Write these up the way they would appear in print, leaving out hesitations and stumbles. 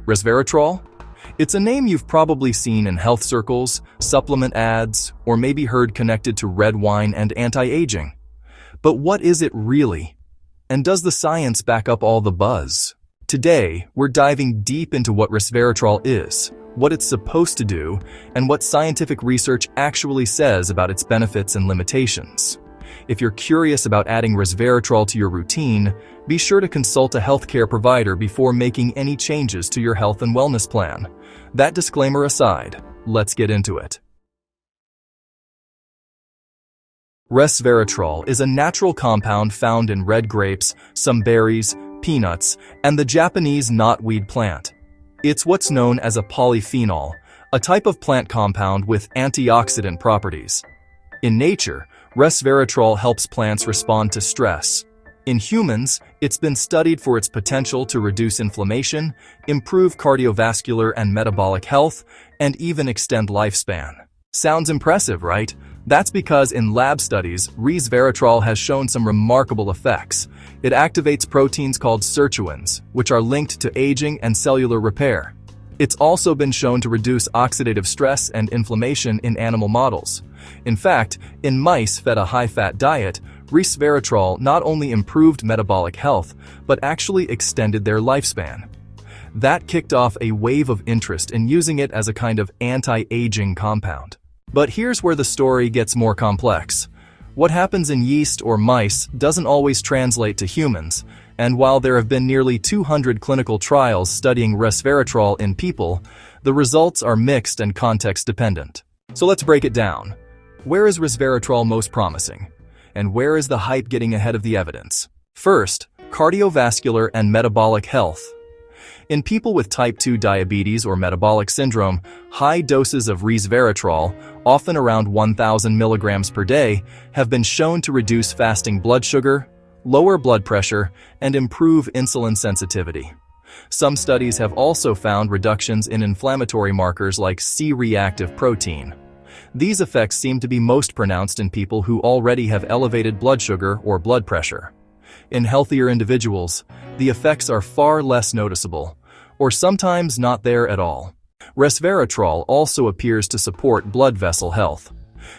Resveratrol? It's a name you've probably seen in health circles, supplement ads, or maybe heard connected to red wine and anti-aging. But what is it really? And does the science back up all the buzz? Today, we're diving deep into what resveratrol is, what it's supposed to do, and what scientific research actually says about its benefits and limitations. If you're curious about adding resveratrol to your routine, be sure to consult a healthcare provider before making any changes to your health and wellness plan. That disclaimer aside, let's get into it. Resveratrol is a natural compound found in red grapes, some berries, peanuts, and the Japanese knotweed plant. It's what's known as a polyphenol, a type of plant compound with antioxidant properties. In nature, resveratrol helps plants respond to stress. In humans, it's been studied for its potential to reduce inflammation, improve cardiovascular and metabolic health, and even extend lifespan. Sounds impressive, right? That's because in lab studies, resveratrol has shown some remarkable effects. It activates proteins called sirtuins, which are linked to aging and cellular repair. It's also been shown to reduce oxidative stress and inflammation in animal models. In fact, in mice fed a high-fat diet, resveratrol not only improved metabolic health, but actually extended their lifespan. That kicked off a wave of interest in using it as a kind of anti-aging compound. But here's where the story gets more complex. What happens in yeast or mice doesn't always translate to humans, and while there have been nearly 200 clinical trials studying resveratrol in people, the results are mixed and context-dependent. So let's break it down. Where is resveratrol most promising? And where is the hype getting ahead of the evidence? First, cardiovascular and metabolic health. In people with type 2 diabetes or metabolic syndrome, high doses of resveratrol, often around 1,000 milligrams per day, have been shown to reduce fasting blood sugar, lower blood pressure, and improve insulin sensitivity. Some studies have also found reductions in inflammatory markers like C-reactive protein. These effects seem to be most pronounced in people who already have elevated blood sugar or blood pressure. In healthier individuals, the effects are far less noticeable, or sometimes not there at all. Resveratrol also appears to support blood vessel health.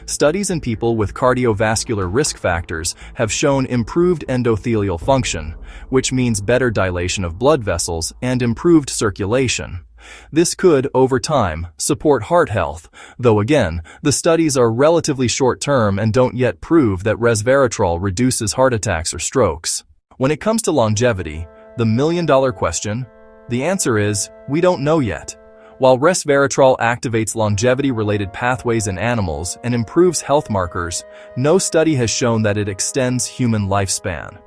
Studies in people with cardiovascular risk factors have shown improved endothelial function, which means better dilation of blood vessels and improved circulation. This could, over time, support heart health, though again, the studies are relatively short-term and don't yet prove that resveratrol reduces heart attacks or strokes. When it comes to longevity, the million-dollar question, the answer is, we don't know yet. While resveratrol activates longevity-related pathways in animals and improves health markers, no study has shown that it extends human lifespan.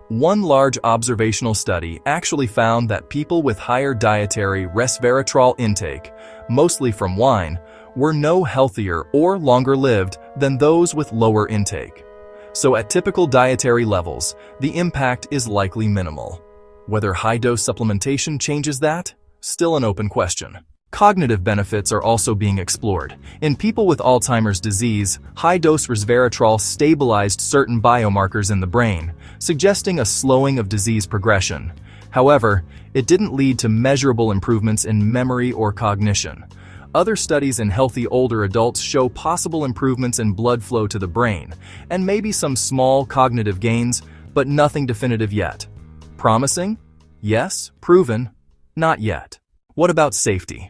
One large observational study actually found that people with higher dietary resveratrol intake, mostly from wine, were no healthier or longer-lived than those with lower intake. So at typical dietary levels, the impact is likely minimal. Whether high-dose supplementation changes that? Still an open question. Cognitive benefits are also being explored. In people with Alzheimer's disease, high-dose resveratrol stabilized certain biomarkers in the brain, suggesting a slowing of disease progression. However, it didn't lead to measurable improvements in memory or cognition. Other studies in healthy older adults show possible improvements in blood flow to the brain, and maybe some small cognitive gains, but nothing definitive yet. Promising? Yes. Proven? Not yet. What about safety?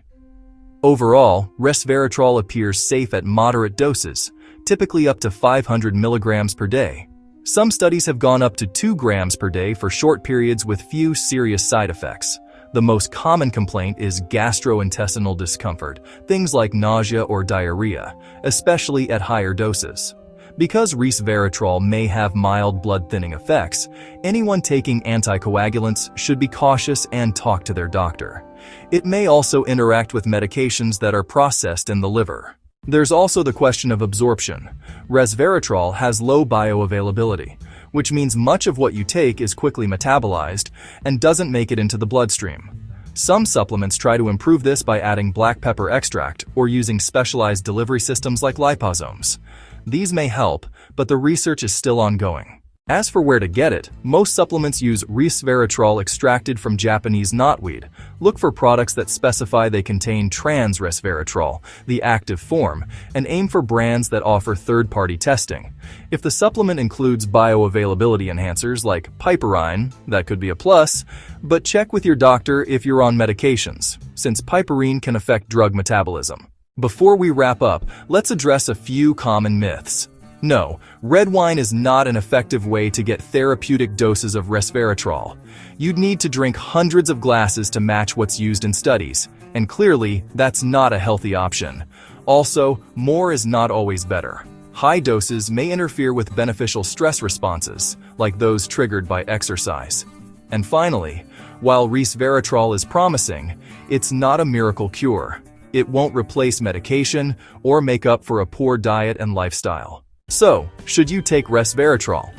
Overall, resveratrol appears safe at moderate doses, typically up to 500 milligrams per day. Some studies have gone up to 2 grams per day for short periods with few serious side effects. The most common complaint is gastrointestinal discomfort, things like nausea or diarrhea, especially at higher doses. Because resveratrol may have mild blood-thinning effects, anyone taking anticoagulants should be cautious and talk to their doctor. It may also interact with medications that are processed in the liver. There's also the question of absorption. Resveratrol has low bioavailability, which means much of what you take is quickly metabolized and doesn't make it into the bloodstream. Some supplements try to improve this by adding black pepper extract or using specialized delivery systems like liposomes. These may help, but the research is still ongoing. As for where to get it, most supplements use resveratrol extracted from Japanese knotweed. Look for products that specify they contain trans-resveratrol, the active form, and aim for brands that offer third-party testing. If the supplement includes bioavailability enhancers like piperine, that could be a plus, but check with your doctor if you're on medications, since piperine can affect drug metabolism. Before we wrap up, let's address a few common myths. No, red wine is not an effective way to get therapeutic doses of resveratrol. You'd need to drink hundreds of glasses to match what's used in studies, and clearly, that's not a healthy option. Also, more is not always better. High doses may interfere with beneficial stress responses, like those triggered by exercise. And finally, while resveratrol is promising, it's not a miracle cure. It won't replace medication or make up for a poor diet and lifestyle. So, should you take resveratrol?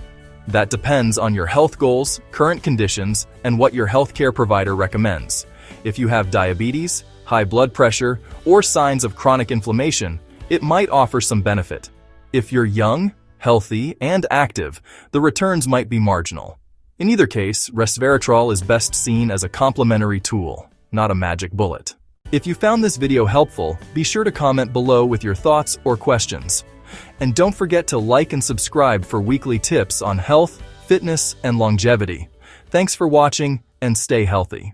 That depends on your health goals, current conditions, and what your healthcare provider recommends. If you have diabetes, high blood pressure, or signs of chronic inflammation, it might offer some benefit. If you're young, healthy, and active, the returns might be marginal. In either case, resveratrol is best seen as a complementary tool, not a magic bullet. If you found this video helpful, be sure to comment below with your thoughts or questions. And don't forget to like and subscribe for weekly tips on health, fitness, and longevity. Thanks for watching, and stay healthy.